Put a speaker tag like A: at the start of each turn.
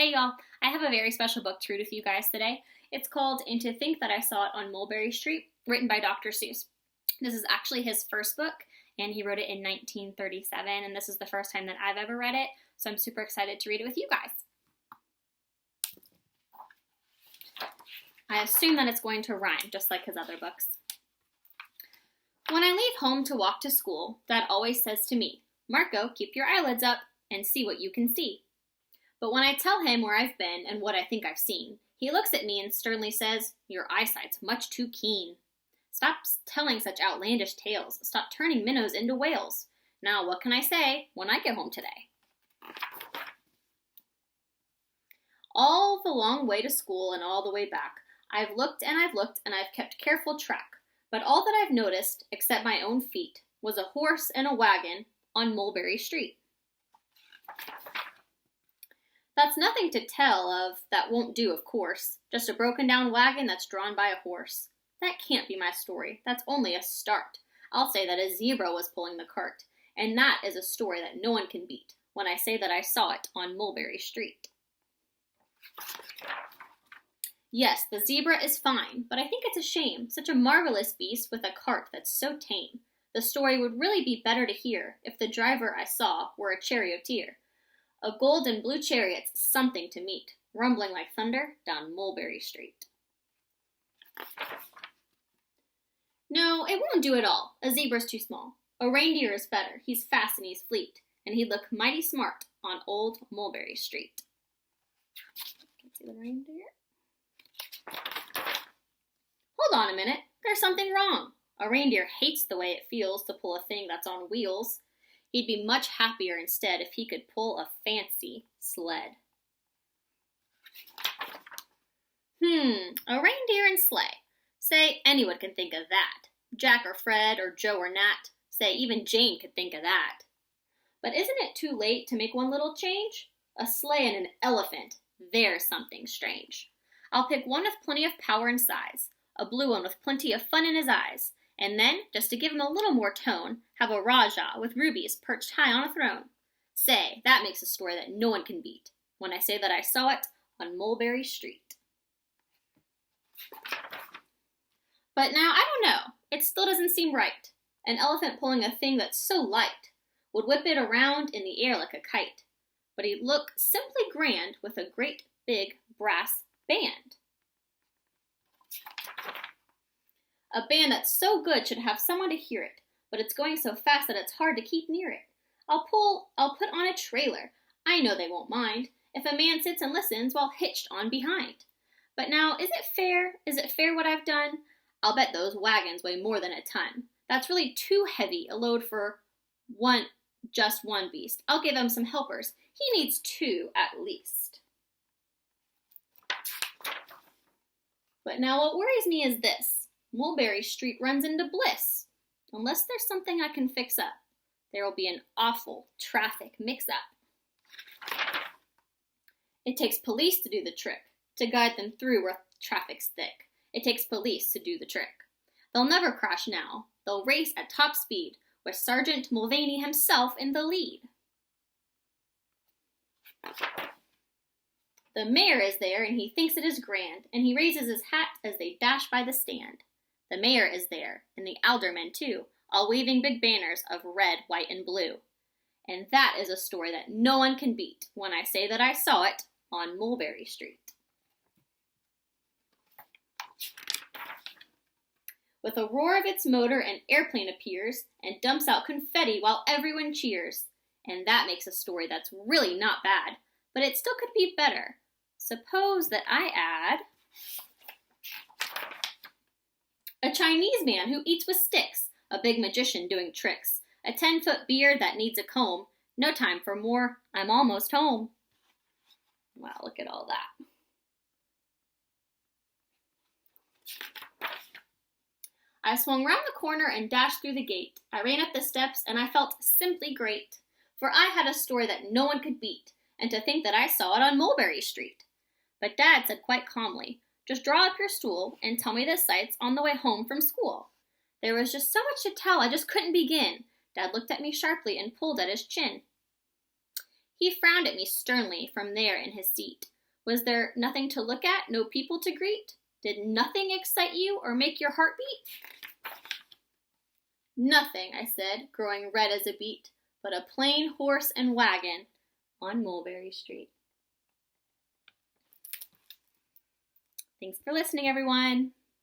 A: Hey y'all, I have a very special book to read with you guys today. It's called And to Think That I Saw It on Mulberry Street, written by Dr. Seuss. This is actually his first book, and he wrote it in 1937, and this is the first time that I've ever read it, so I'm super excited to read it with you guys. I assume that it's going to rhyme, just like his other books. When I leave home to walk to school, Dad always says to me, "Marco, keep your eyelids up and see what you can see." But when I tell him where I've been and what I think I've seen, he looks at me and sternly says, "Your eyesight's much too keen. Stop telling such outlandish tales. Stop turning minnows into whales. Now, what can I say when I get home today?" All the long way to school and all the way back, I've looked and I've looked and I've kept careful track, but all that I've noticed, except my own feet, was a horse and a wagon on Mulberry Street. That's nothing to tell of, that won't do, of course. Just a broken down wagon that's drawn by a horse. That can't be my story. That's only a start. I'll say that a zebra was pulling the cart, and that is a story that no one can beat when I say that I saw it on Mulberry Street. Yes, the zebra is fine, but I think it's a shame, such a marvelous beast with a cart that's so tame. The story would really be better to hear if the driver I saw were a charioteer. A gold and blue chariot's something to meet, rumbling like thunder down Mulberry Street. No, it won't do at all. A zebra's too small. A reindeer is better. He's fast and he's fleet, and he'd look mighty smart on old Mulberry Street. Can you see the reindeer? Hold on a minute. There's something wrong. A reindeer hates the way it feels to pull a thing that's on wheels. He'd be much happier instead if he could pull a fancy sled. A reindeer and sleigh. Say, anyone can think of that. Jack or Fred or Joe or Nat. Say, even Jane could think of that. But isn't it too late to make one little change? A sleigh and an elephant. There's something strange. I'll pick one with plenty of power and size. A blue one with plenty of fun in his eyes. And then, just to give him a little more tone, have a Rajah with rubies perched high on a throne. Say, that makes a story that no one can beat, when I say that I saw it on Mulberry Street. But now, I don't know, it still doesn't seem right. An elephant pulling a thing that's so light would whip it around in the air like a kite. But he'd look simply grand with a great big brass band. A band that's so good should have someone to hear it, but it's going so fast that it's hard to keep near it. I'll put on a trailer. I know they won't mind if a man sits and listens while hitched on behind. But now, is it fair? Is it fair what I've done? I'll bet those wagons weigh more than a ton. That's really too heavy a load for just one beast. I'll give him some helpers. He needs two at least. But now what worries me is this. Mulberry Street runs into bliss. Unless there's something I can fix up, there will be an awful traffic mix-up. It takes police to do the trick, to guide them through where traffic's thick. It takes police to do the trick. They'll never crash now. They'll race at top speed, with Sergeant Mulvaney himself in the lead. The mayor is there, and he thinks it is grand, and he raises his hat as they dash by the stand. The mayor is there, and the aldermen too, all waving big banners of red, white, and blue. And that is a story that no one can beat when I say that I saw it on Mulberry Street. With a roar of its motor, an airplane appears and dumps out confetti while everyone cheers. And that makes a story that's really not bad, but it still could be better. Suppose that I add a Chinese man who eats with sticks, a big magician doing tricks, a 10-foot beard that needs a comb, no time for more, I'm almost home. Wow, look at all that. I swung round the corner and dashed through the gate. I ran up the steps and I felt simply great, for I had a story that no one could beat, and to think that I saw it on Mulberry Street. But Dad said quite calmly, "Just draw up your stool and tell me the sights on the way home from school." There was just so much to tell, I just couldn't begin. Dad looked at me sharply and pulled at his chin. He frowned at me sternly from there in his seat. Was there nothing to look at, no people to greet? Did nothing excite you or make your heart beat? Nothing, I said, growing red as a beet, but a plain horse and wagon on Mulberry Street. Thanks for listening, everyone.